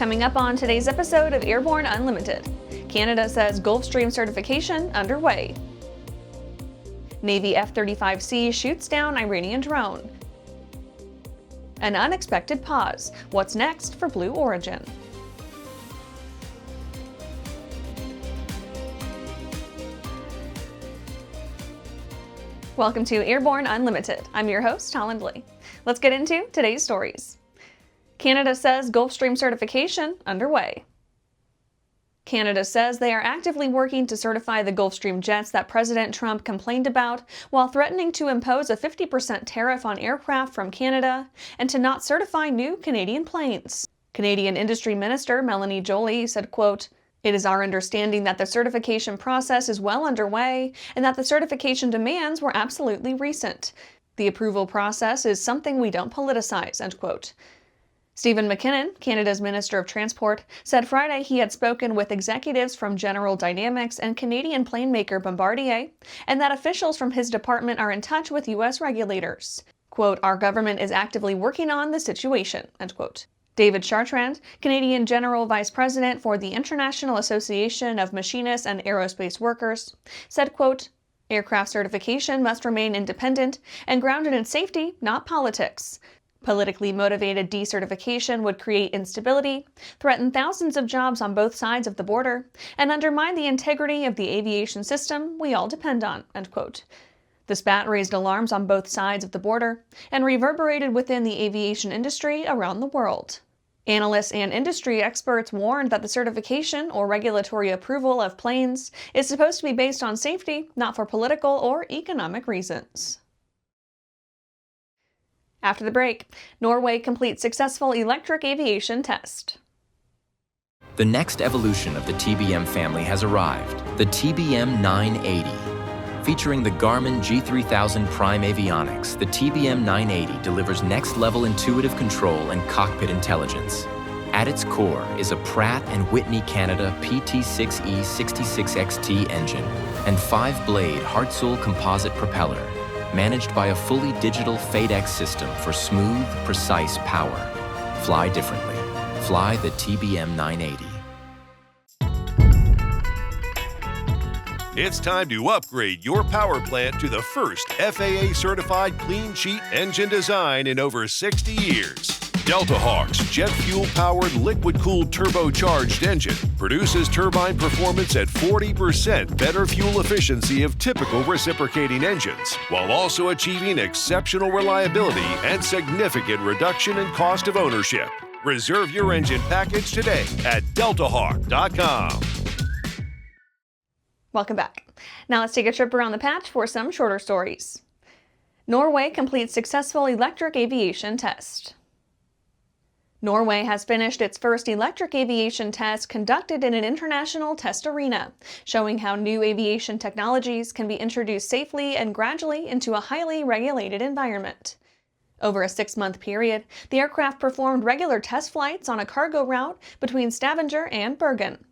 Coming up on today's episode of Airborne-Unlimited, Canada says Gulfstream certification underway. Navy F-35C shoots down Iranian drone. An unexpected pause. What's next for Blue Origin? Welcome to Airborne Unlimited. I'm your host, Holland Lee. Let's get into today's stories. Canada says Gulfstream certification underway. Canada says they are actively working to certify the Gulfstream jets that President Trump complained about, while threatening to impose a 50% tariff on aircraft from Canada and to not certify new Canadian planes. Canadian Industry Minister Melanie Joly said, quote, "It is our understanding that the certification process is well underway and that the certification demands were absolutely recent. The approval process is something we don't politicize," end quote. Stephen McKinnon, Canada's Minister of Transport, said Friday he had spoken with executives from General Dynamics and Canadian plane maker Bombardier, and that officials from his department are in touch with U.S. regulators. Quote, "Our government is actively working on the situation," end quote. David Chartrand, Canadian General Vice President for the International Association of Machinists and Aerospace Workers, said, quote, "Aircraft certification must remain independent and grounded in safety, not politics. Politically motivated decertification would create instability, threaten thousands of jobs on both sides of the border, and undermine the integrity of the aviation system we all depend on," end quote. The spat raised alarms on both sides of the border and reverberated within the aviation industry around the world. Analysts and industry experts warned that the certification or regulatory approval of planes is supposed to be based on safety, not for political or economic reasons. After the break, Norway completes successful electric aviation test. The next evolution of the TBM family has arrived, the TBM 980. Featuring the Garmin G3000 Prime avionics, the TBM 980 delivers next-level intuitive control and cockpit intelligence. At its core is a Pratt & Whitney Canada PT6E 66XT engine and 5-blade Hartzell composite propeller, managed by a fully digital FADEX system for smooth, precise power. Fly differently. Fly the TBM 980. It's time to upgrade your power plant to the first FAA-certified clean sheet engine design in over 60 years. Delta Hawk's jet fuel-powered liquid-cooled turbocharged engine produces turbine performance at 40% better fuel efficiency of typical reciprocating engines, while also achieving exceptional reliability and significant reduction in cost of ownership. Reserve your engine package today at deltahawk.com. Welcome back. Now let's take a trip around the patch for some shorter stories. Norway completes successful electric aviation test. Norway has finished its first electric aviation test conducted in an international test arena, showing how new aviation technologies can be introduced safely and gradually into a highly regulated environment. Over a 6-month period, the aircraft performed regular test flights on a cargo route between Stavanger and Bergen.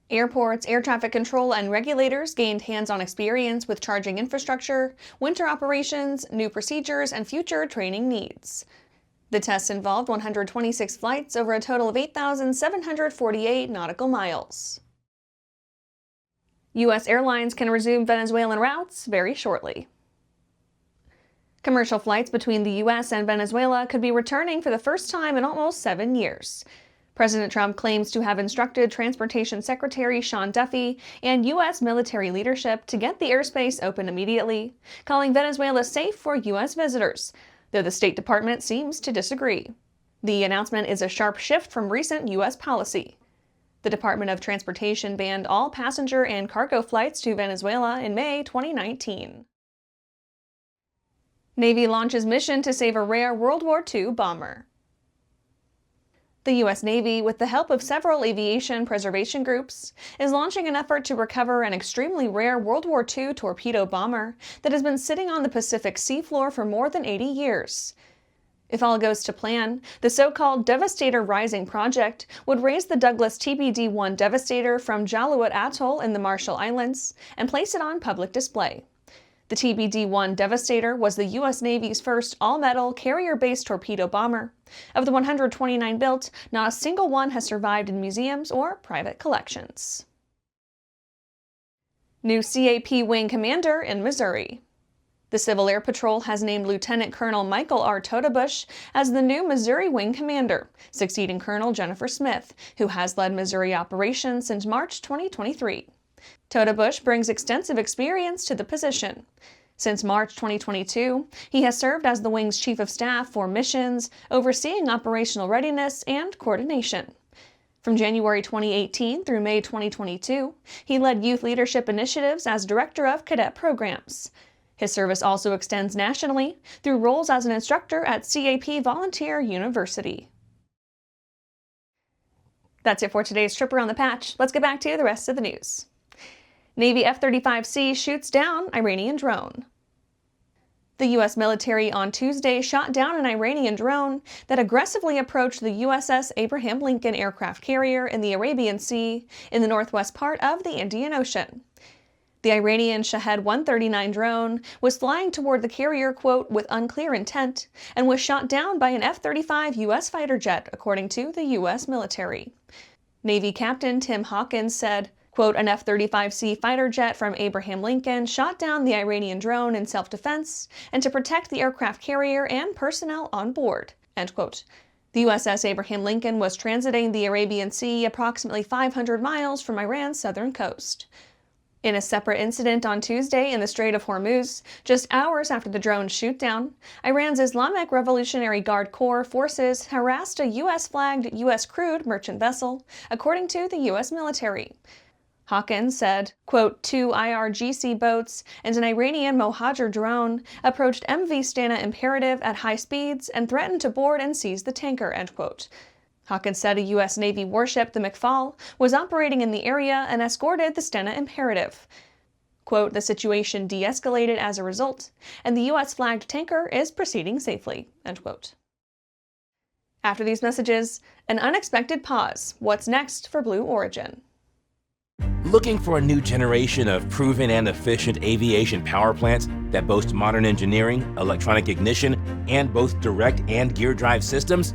Airports, air traffic control, and regulators gained hands-on experience with charging infrastructure, winter operations, new procedures, and future training needs. The tests involved 126 flights over a total of 8,748 nautical miles. U.S. airlines can resume Venezuelan routes very shortly. Commercial flights between the U.S. and Venezuela could be returning for the first time in almost 7 years. President Trump claims to have instructed Transportation Secretary Sean Duffy and U.S. military leadership to get the airspace open immediately, calling Venezuela safe for U.S. visitors, though the State Department seems to disagree. The announcement is a sharp shift from recent U.S. policy. The Department of Transportation banned all passenger and cargo flights to Venezuela in May 2019. Navy launches mission to save a rare World War II bomber. The U.S. Navy, with the help of several aviation preservation groups, is launching an effort to recover an extremely rare World War II torpedo bomber that has been sitting on the Pacific seafloor for more than 80 years. If all goes to plan, the so-called Devastator Rising project would raise the Douglas TBD-1 Devastator from Jaluit Atoll in the Marshall Islands and place it on public display. The TBD-1 Devastator was the U.S. Navy's first all-metal, carrier-based torpedo bomber. Of the 129 built, not a single one has survived in museums or private collections. New CAP Wing Commander in Missouri. The Civil Air Patrol has named Lieutenant Colonel Michael R. Totebush as the new Missouri Wing Commander, succeeding Colonel Jennifer Smith, who has led Missouri operations since March 2023. Totebush brings extensive experience to the position. Since March 2022, he has served as the Wing's Chief of Staff for missions, overseeing operational readiness and coordination. From January 2018 through May 2022, he led youth leadership initiatives as Director of Cadet Programs. His service also extends nationally through roles as an instructor at CAP Volunteer University. That's it for today's trip around the patch. Let's get back to the rest of the news. Navy F-35C shoots down Iranian drone. The U.S. military on Tuesday shot down an Iranian drone that aggressively approached the USS Abraham Lincoln aircraft carrier in the Arabian Sea in the northwest part of the Indian Ocean. The Iranian Shahed-139 drone was flying toward the carrier, quote, with unclear intent, and was shot down by an F-35 U.S. fighter jet, according to the U.S. military. Navy Captain Tim Hawkins said, quote, an F-35C fighter jet from Abraham Lincoln shot down the Iranian drone in self-defense and to protect the aircraft carrier and personnel on board, end quote. The USS Abraham Lincoln was transiting the Arabian Sea approximately 500 miles from Iran's southern coast. In a separate incident on Tuesday in the Strait of Hormuz, just hours after the drone's shoot-down, Iran's Islamic Revolutionary Guard Corps forces harassed a U.S.-flagged U.S. crewed merchant vessel, according to the U.S. military. Hawkins said, quote, 2 IRGC boats and an Iranian Mohajer drone approached MV Stana Imperative at high speeds and threatened to board and seize the tanker, end quote. Hawkins said a U.S. Navy warship, the McFall, was operating in the area and escorted the Stena Imperative. Quote, the situation de-escalated as a result, and the U.S.-flagged tanker is proceeding safely, end quote. After these messages, an unexpected pause. What's next for Blue Origin? Looking for a new generation of proven and efficient aviation power plants that boast modern engineering, electronic ignition, and both direct and gear drive systems?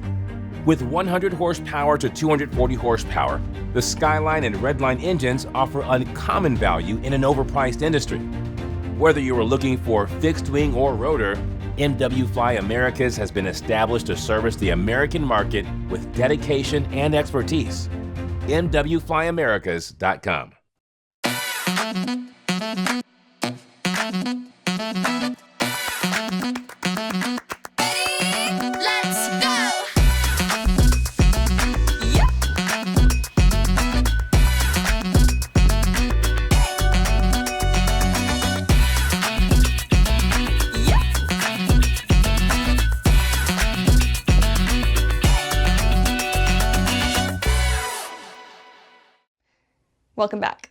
With 100 horsepower to 240 horsepower, the Skyline and Redline engines offer uncommon value in an overpriced industry. Whether you are looking for fixed wing or rotor, MW Americas has been established to service the American market with dedication and expertise. MWFlyAmericas.com. Welcome back.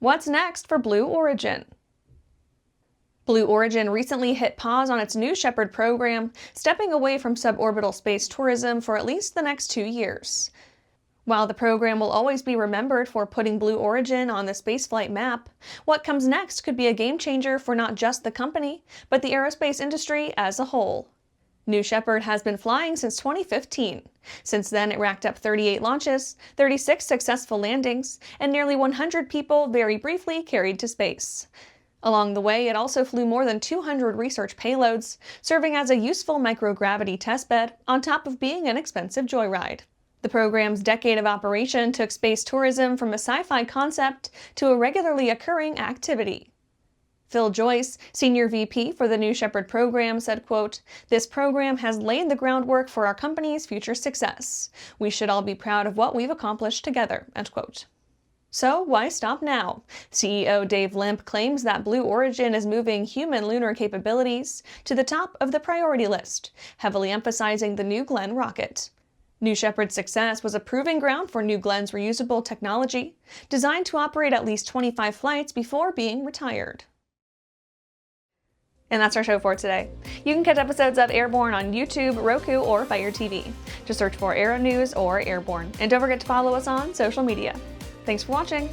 What's next for Blue Origin? Blue Origin recently hit pause on its new Shepard program, stepping away from suborbital space tourism for at least the next 2 years. While the program will always be remembered for putting Blue Origin on the spaceflight map, what comes next could be a game changer for not just the company, but the aerospace industry as a whole. New Shepard has been flying since 2015. Since then, it racked up 38 launches, 36 successful landings, and nearly 100 people very briefly carried to space. Along the way, it also flew more than 200 research payloads, serving as a useful microgravity testbed on top of being an expensive joyride. The program's decade of operation took space tourism from a sci-fi concept to a regularly occurring activity. Phil Joyce, Senior VP for the New Shepard program, said, quote, "This program has laid the groundwork for our company's future success. We should all be proud of what we've accomplished together," end quote. So why stop now? CEO Dave Limp claims that Blue Origin is moving human lunar capabilities to the top of the priority list, heavily emphasizing the New Glenn rocket. New Shepard's success was a proving ground for New Glenn's reusable technology, designed to operate at least 25 flights before being retired. And that's our show for today. You can catch episodes of Airborne on YouTube, Roku, or Fire TV. Just search for Aero-News or Airborne. And don't forget to follow us on social media. Thanks for watching.